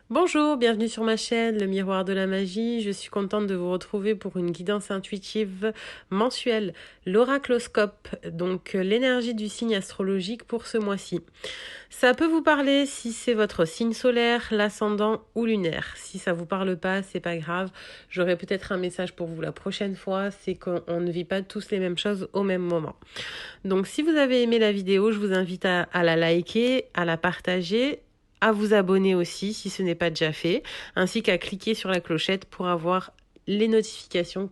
Bonjour, bienvenue sur ma chaîne, le miroir de la magie. Je suis contente de vous retrouver pour une guidance intuitive mensuelle, l'oracloscope, donc l'énergie du signe astrologique pour ce mois-ci. Ça peut vous parler si c'est votre signe solaire, l'ascendant ou lunaire. Si ça vous parle pas, c'est pas grave. J'aurai peut-être un message pour vous la prochaine fois, c'est qu'on ne vit pas tous les mêmes choses au même moment. Donc si vous avez aimé la vidéo, je vous invite à la liker, à la partager, à vous abonner aussi si ce n'est pas déjà fait, ainsi qu'à cliquer sur la clochette pour avoir les notifications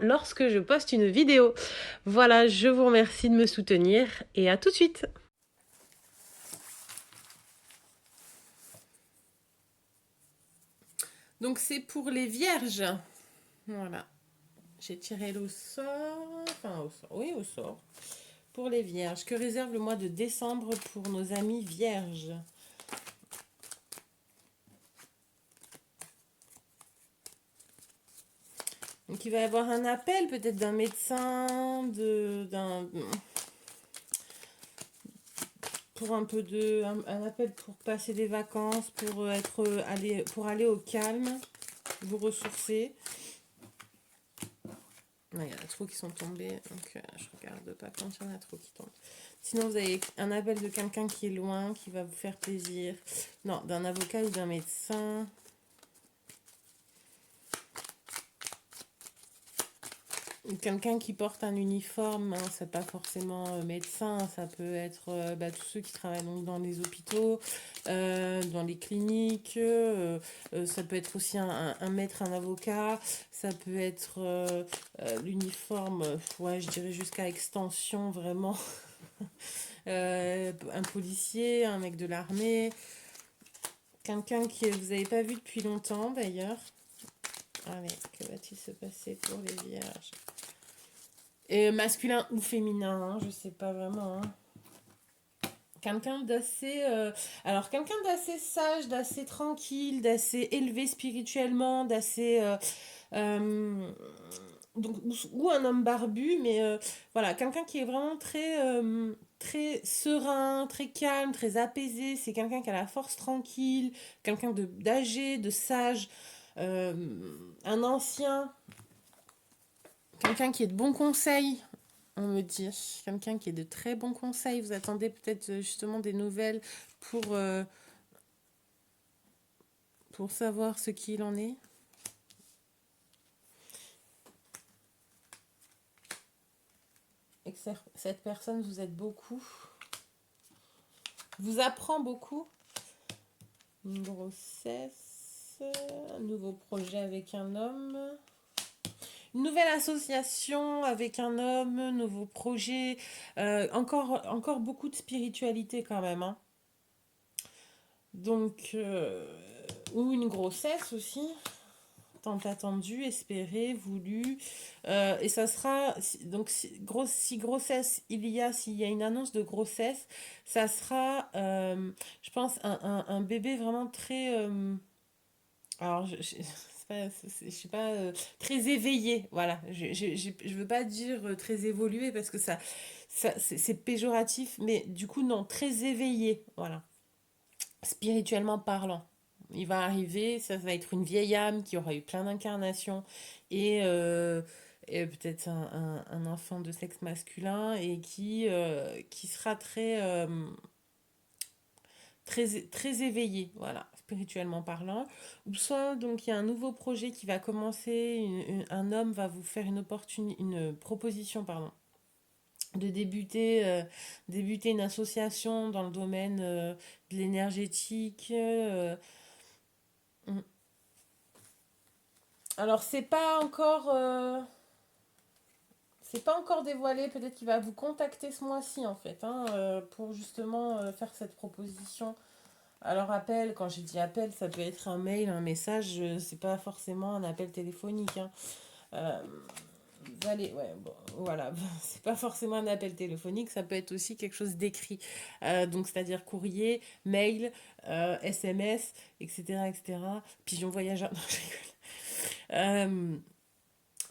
lorsque je poste une vidéo. Voilà, je vous remercie de me soutenir et à tout de suite. Donc c'est pour les vierges. Voilà. J'ai tiré au sort. Enfin au sort. Oui, au sort. Pour les vierges. Que réserve le mois de décembre pour nos amis vierges? Donc il va y avoir un appel peut-être d'un médecin, d'un pour un peu un appel pour passer des vacances, pour aller au calme, vous ressourcer. Il y en a trop qui sont tombés, donc je regarde pas quand il y en a trop qui tombent. Sinon vous avez un appel de quelqu'un qui est loin, qui va vous faire plaisir. Non, d'un avocat ou d'un médecin. Quelqu'un qui porte un uniforme, hein, c'est pas forcément médecin, ça peut être tous ceux qui travaillent donc dans les hôpitaux, dans les cliniques, ça peut être aussi un maître, un avocat, ça peut être l'uniforme, ouais, je dirais jusqu'à extension vraiment, un policier, un mec de l'armée, quelqu'un que vous n'avez pas vu depuis longtemps d'ailleurs. Allez, que va-t-il se passer pour les vierges? Et masculin ou féminin, hein, je sais pas vraiment. Hein. Quelqu'un d'assez. Alors, quelqu'un d'assez sage, d'assez tranquille, d'assez élevé spirituellement, d'assez. Euh, donc, ou un homme barbu, mais voilà, quelqu'un qui est vraiment très serein, très calme, très apaisé. C'est quelqu'un qui a la force tranquille, quelqu'un d'âgé, de sage, euh, un ancien, quelqu'un qui est de bons conseils, on me dit. Quelqu'un qui est de très bons conseils. Vous attendez peut-être justement des nouvelles pour savoir ce qu'il en est. Et que cette personne vous aide beaucoup. Vous apprend beaucoup. Une grossesse. Un nouveau projet avec un homme. Une nouvelle association avec un homme. Nouveau projet. Encore beaucoup de spiritualité quand même. Hein. Donc, ou une grossesse aussi. Tant attendu, espéré, voulu. Et ça sera, donc si grossesse s'il y a une annonce de grossesse, ça sera, je pense, un bébé vraiment très... alors, je sais pas, très éveillé, voilà. Je veux pas dire très évolué parce que c'est péjoratif, mais du coup, non, très éveillé, voilà, spirituellement parlant. Il va arriver, ça va être une vieille âme qui aura eu plein d'incarnations et peut-être un enfant de sexe masculin et qui sera très éveillé, voilà, spirituellement parlant. Ou soit donc il y a un nouveau projet qui va commencer, un homme va vous faire une proposition, pardon, de débuter une association dans le domaine de l'énergétique. Mm. Alors c'est pas encore dévoilé. Peut-être qu'il va vous contacter ce mois-ci en fait, hein, pour justement faire cette proposition. Alors appel, quand j'ai dit appel, ça peut être un mail, un message. C'est pas forcément un appel téléphonique. Hein. Euh, Allez, ouais, bon, voilà, c'est pas forcément un appel téléphonique, ça peut être aussi quelque chose d'écrit, donc c'est-à-dire courrier, mail, SMS, etc., etc. Pigeon voyageur, non, je rigole.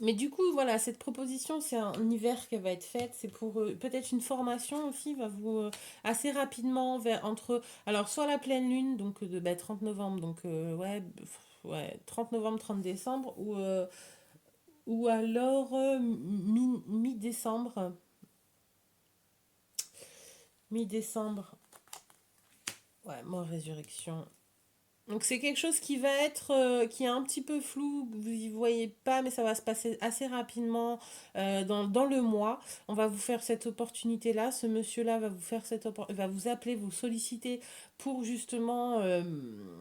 Mais du coup, voilà, cette proposition, c'est un hiver qu'elle va être faite. C'est pour peut-être une formation aussi, va vous assez rapidement entre. Alors, soit la pleine lune, donc de 30 novembre, donc ouais, ouais, 30 novembre, 30 décembre, ou alors mi-décembre. Mi-décembre, ouais, mort résurrection. Donc c'est quelque chose qui va être, qui est un petit peu flou, vous y voyez pas, mais ça va se passer assez rapidement dans le mois. On va vous faire cette opportunité-là, ce monsieur-là va vous faire va vous appeler, vous solliciter pour justement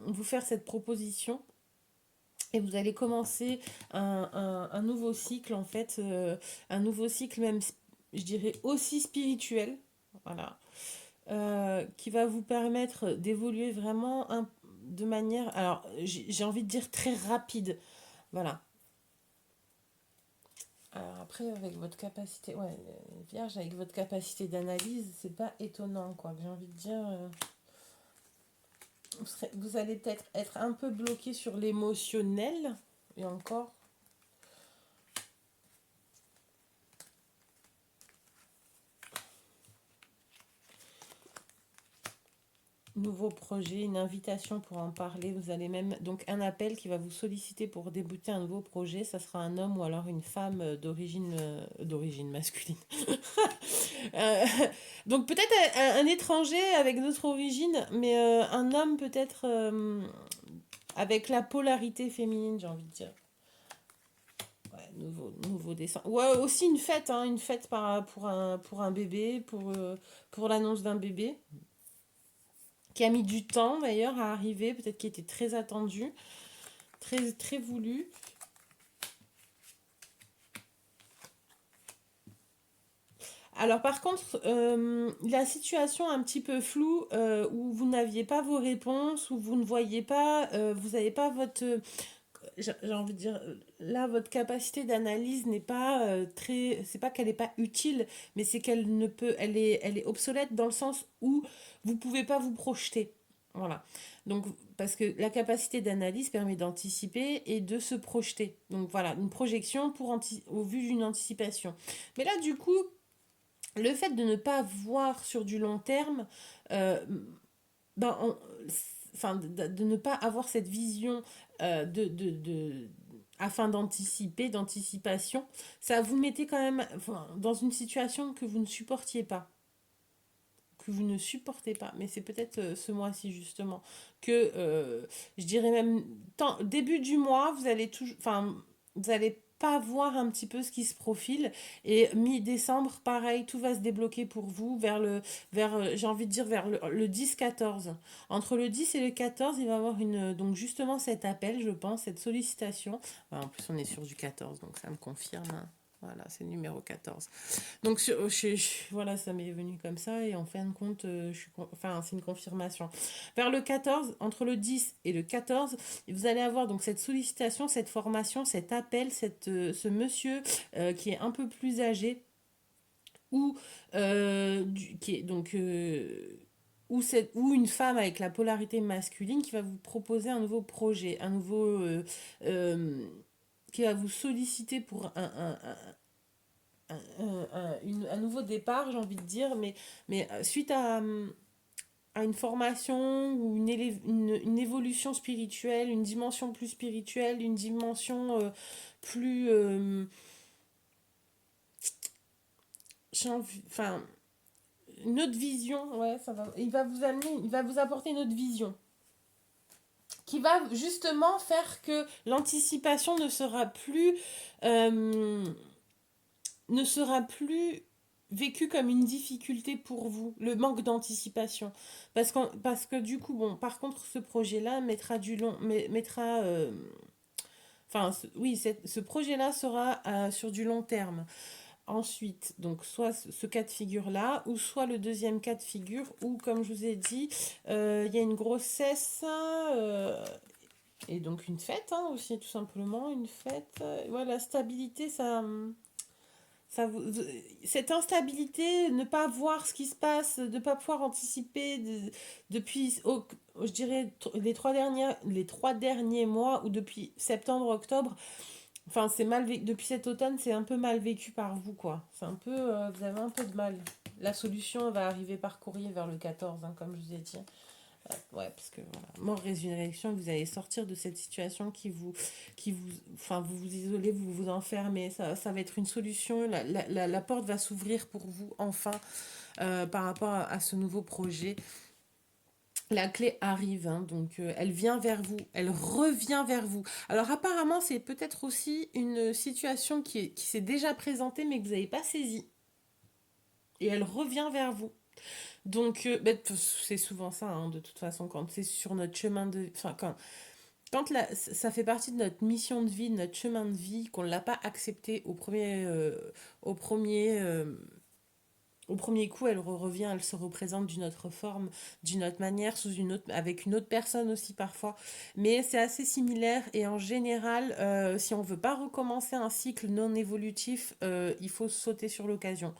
vous faire cette proposition. Et vous allez commencer un nouveau cycle, en fait, un nouveau cycle même, je dirais, aussi spirituel, voilà, qui va vous permettre d'évoluer vraiment de manière, alors j'ai envie de dire très rapide, voilà. Alors après, avec votre capacité, ouais, Vierge, avec votre capacité d'analyse, c'est pas étonnant, quoi, que j'ai envie de dire. Vous allez peut-être être un peu bloqué sur l'émotionnel, et encore. Nouveau projet, une invitation pour en parler. Vous allez même, donc un appel qui va vous solliciter pour débuter un nouveau projet. Ça sera un homme ou alors une femme d'origine masculine. Euh, donc peut-être un étranger avec d'autres origines, mais un homme peut-être avec la polarité féminine, j'ai envie de dire. Ouais, nouveau dessin. Ouais, aussi une fête pour un bébé, pour l'annonce d'un bébé qui a mis du temps d'ailleurs à arriver, peut-être qui était très attendu, très, très voulu. Alors par contre, la situation un petit peu floue, où vous n'aviez pas vos réponses, où vous ne voyez pas, vous n'avez pas votre, j'ai envie de dire, là votre capacité d'analyse n'est pas très, c'est pas qu'elle n'est pas utile, mais c'est qu'elle ne peut, elle est obsolète dans le sens où vous pouvez pas vous projeter. Voilà. Donc, parce que la capacité d'analyse permet d'anticiper et de se projeter. Donc voilà, une projection au vu d'une anticipation. Mais là, du coup, le fait de ne pas voir sur du long terme, euh, ben, enfin, de ne pas avoir cette vision afin d'anticiper, d'anticipation, ça vous mettait quand même enfin, dans une situation que vous ne supportiez pas. Que vous ne supportez pas, mais c'est peut-être ce mois-ci justement que je dirais même début du mois, vous allez toujours, enfin, vous allez pas voir un petit peu ce qui se profile et mi-décembre pareil tout va se débloquer pour vous j'ai envie de dire vers le 10-14 entre le 10 et le 14 il va y avoir une donc justement cet appel je pense cette sollicitation. En plus on est sur du 14 donc ça me confirme hein. Voilà c'est le numéro 14 donc, voilà, ça m'est venu comme ça. Et en fin de compte, enfin, c'est une confirmation. Vers le 14, entre le 10 et le 14, vous allez avoir donc cette sollicitation, cette formation, cet appel, ce monsieur qui est un peu plus âgé ou qui est donc. Ou une femme avec la polarité masculine qui va vous proposer un nouveau projet, euh, qui va vous solliciter pour un nouveau départ, j'ai envie de dire, mais suite à une formation ou une évolution spirituelle, une dimension plus spirituelle, une dimension plus... enfin, une autre vision, ouais, ça va. Il va vous amener, il va vous apporter une autre vision qui va justement faire que l'anticipation euh, ne sera plus vécu comme une difficulté pour vous, le manque d'anticipation. Parce que du coup, bon, par contre, ce projet-là mettra du long, mettra... enfin, oui, ce projet-là sera sur du long terme. Ensuite, donc soit ce cas de figure-là, ou soit le deuxième cas de figure, où, comme je vous ai dit, il y a une grossesse, et donc une fête, hein, aussi, tout simplement, une fête. Ouais, la stabilité, ça cette instabilité, ne pas voir ce qui se passe, de ne pas pouvoir anticiper depuis, je dirais, les 3 derniers mois ou depuis septembre-octobre, Enfin, c'est mal vécu. Depuis cet automne, c'est un peu mal vécu par vous, quoi. C'est un peu, vous avez un peu de mal. La solution va arriver par courrier vers le 14, hein, comme je vous ai dit. Ouais, parce que voilà, mort, résurrection, vous allez sortir de cette situation enfin, vous vous isolez, vous vous enfermez. Ça va être une solution. La porte va s'ouvrir pour vous, enfin, par rapport à ce nouveau projet. La clé arrive, hein, donc elle vient vers vous, elle revient vers vous. Alors apparemment, c'est peut-être aussi une situation qui s'est déjà présentée mais que vous n'avez pas saisie. Et elle revient vers vous. Donc, c'est souvent ça, hein, de toute façon, quand c'est sur notre chemin de... Enfin, ça fait partie de notre mission de vie, de notre chemin de vie, qu'on ne l'a pas accepté au premier, euh, au premier coup, elle revient, elle se représente d'une autre forme, d'une autre manière, avec une autre personne aussi parfois. Mais c'est assez similaire et en général, si on veut pas recommencer un cycle non évolutif, il faut sauter sur l'occasion.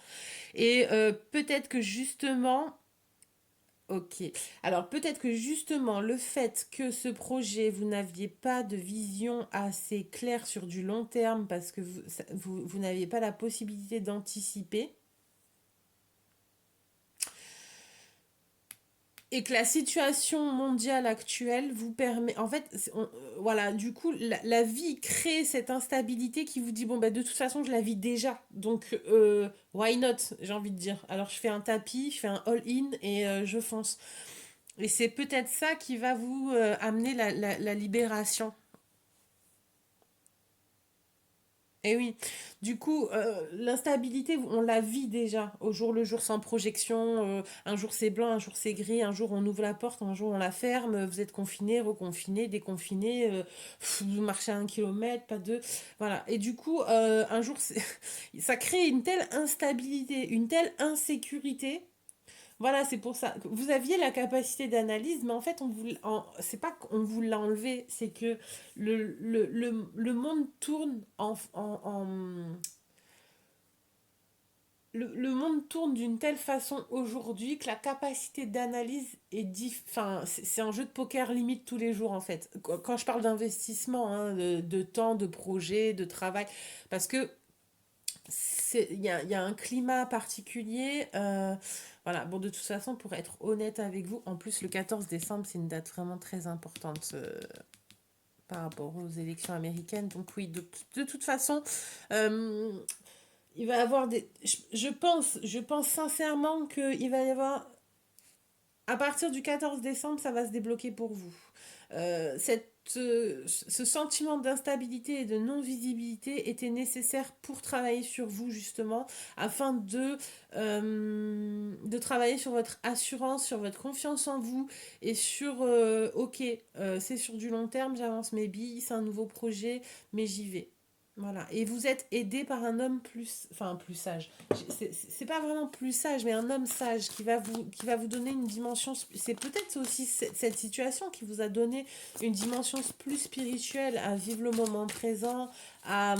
Et peut-être que justement, ok. Alors peut-être que justement le fait que ce projet, vous n'aviez pas de vision assez claire sur du long terme parce que vous n'aviez pas la possibilité d'anticiper, et que la situation mondiale actuelle vous permet, en fait, voilà, du coup, la vie crée cette instabilité qui vous dit, bon, bah, de toute façon, je la vis déjà, donc, why not, j'ai envie de dire. Alors, je fais un tapis, je fais un all-in et je fonce. Et c'est peut-être ça qui va vous amener la libération. Et oui, du coup, l'instabilité, on la vit déjà, au jour le jour sans projection. Un jour c'est blanc, un jour c'est gris, un jour on ouvre la porte, un jour on la ferme. Vous êtes confiné, reconfiné, déconfiné. Vous marchez 1 kilomètre, pas deux. Voilà. Et du coup, un jour, ça crée une telle instabilité, une telle insécurité. Voilà, c'est pour ça. Vous aviez la capacité d'analyse, mais en fait, c'est pas qu'on vous l'a enlevé, c'est que le monde tourne le monde tourne d'une telle façon aujourd'hui que la capacité d'analyse enfin, c'est un jeu de poker limite tous les jours en fait. Quand je parle d'investissement, hein, de temps, de projet, de travail, parce que il y a un climat particulier. Voilà, bon, de toute façon, pour être honnête avec vous, en plus, le 14 décembre, c'est une date vraiment très importante par rapport aux élections américaines. Donc, oui, de toute façon, euh, il va y avoir des. Je pense sincèrement qu'il va y avoir. À partir du 14 décembre, ça va se débloquer pour vous. Ce sentiment d'instabilité et de non-visibilité était nécessaire pour travailler sur vous justement, afin de travailler sur votre assurance, sur votre confiance en vous et sur, ok, c'est sur du long terme, j'avance mes billes, c'est un nouveau projet, mais j'y vais. Voilà. Et vous êtes aidé par un homme plus sage. C'est pas vraiment plus sage, mais un homme sage qui va vous donner une dimension. C'est peut-être aussi cette situation qui vous a donné une dimension plus spirituelle à vivre le moment présent, à,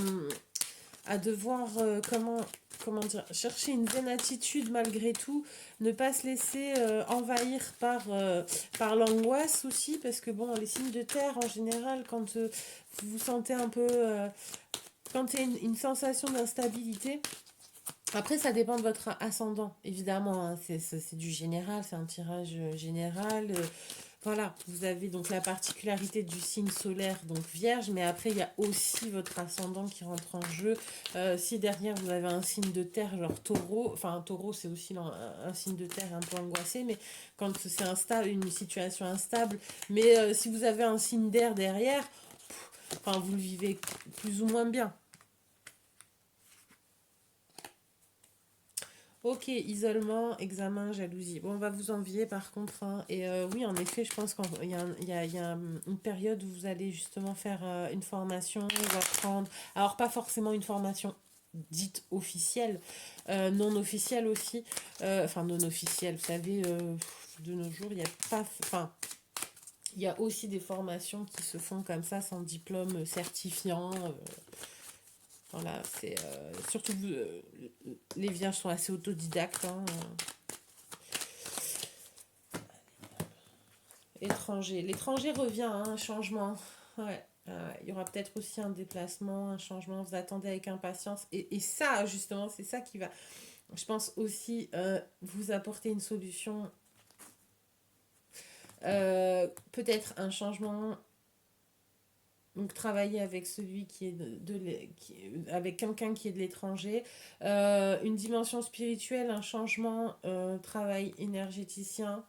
à devoir, comment dire, chercher une zen attitude malgré tout, ne pas se laisser envahir par l'angoisse aussi, parce que bon, les signes de terre en général, quand vous vous sentez un peu. Quand il y a une sensation d'instabilité, après ça dépend de votre ascendant, évidemment, hein, c'est du général, c'est un tirage général. Voilà, vous avez donc la particularité du signe solaire, donc vierge, mais après il y a aussi votre ascendant qui rentre en jeu. Si derrière vous avez un signe de terre, genre taureau, enfin un taureau c'est aussi un signe de terre un peu angoissé, mais quand c'est une situation instable, mais si vous avez un signe d'air derrière, enfin vous le vivez plus ou moins bien. Ok, isolement, examen, jalousie. Bon, on va vous envier par contre, hein. Et oui, en effet, je pense qu'il y a une période où vous allez justement faire une formation, ou apprendre. Alors, pas forcément une formation dite officielle, non officielle aussi. Enfin, non officielle, vous savez, de nos jours, il n'y a pas. Enfin, il y a aussi des formations qui se font comme ça, sans diplôme certifiant. Voilà, c'est surtout les vierges sont assez autodidactes, hein. Étranger. L'étranger revient, hein, un changement. Ouais. Il y aura peut-être aussi un déplacement, un changement, vous attendez avec impatience. Et ça, justement, c'est ça qui va, je pense aussi, vous apporter une solution. Peut-être un changement. Donc travailler avec celui qui est avec quelqu'un qui est de l'étranger. Une dimension spirituelle, un changement, travail énergéticien.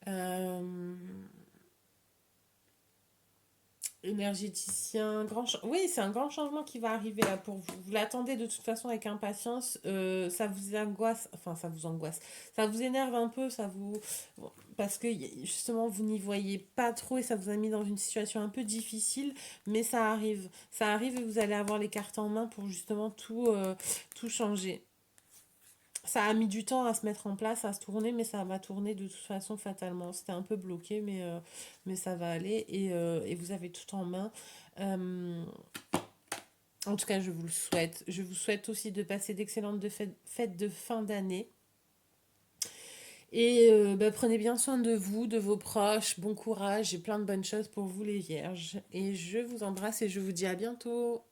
Euh, Énergéticien, oui, c'est un grand changement qui va arriver là pour vous. Vous l'attendez de toute façon avec impatience. Ça vous angoisse, enfin ça vous angoisse, ça vous énerve un peu, bon, parce que justement vous n'y voyez pas trop et ça vous a mis dans une situation un peu difficile, mais ça arrive et vous allez avoir les cartes en main pour justement tout changer. Ça a mis du temps à se mettre en place, à se tourner, mais ça va tourner de toute façon fatalement. C'était un peu bloqué, mais ça va aller et vous avez tout en main. Euh, En tout cas, je vous le souhaite. Je vous souhaite aussi de passer d'excellentes fêtes de fin d'année. Et bah, prenez bien soin de vous, de vos proches. Bon courage et plein de bonnes choses pour vous les vierges. Et je vous embrasse et je vous dis à bientôt.